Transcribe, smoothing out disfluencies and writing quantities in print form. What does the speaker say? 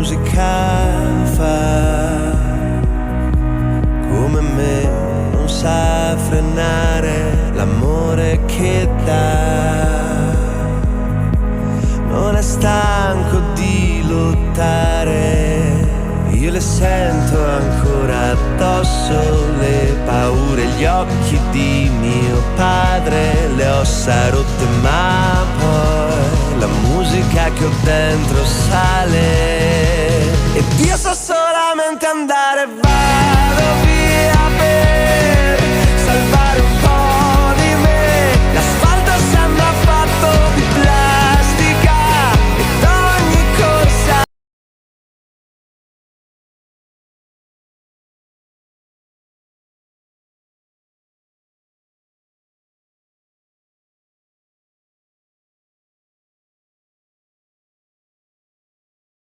musica fa, come me non sa frenare l'amore che dà, non è stanco di lottare, io le sento ancora addosso, le paure, gli occhi di mio padre, le ossa rotte, ma poi la musica che ho dentro sale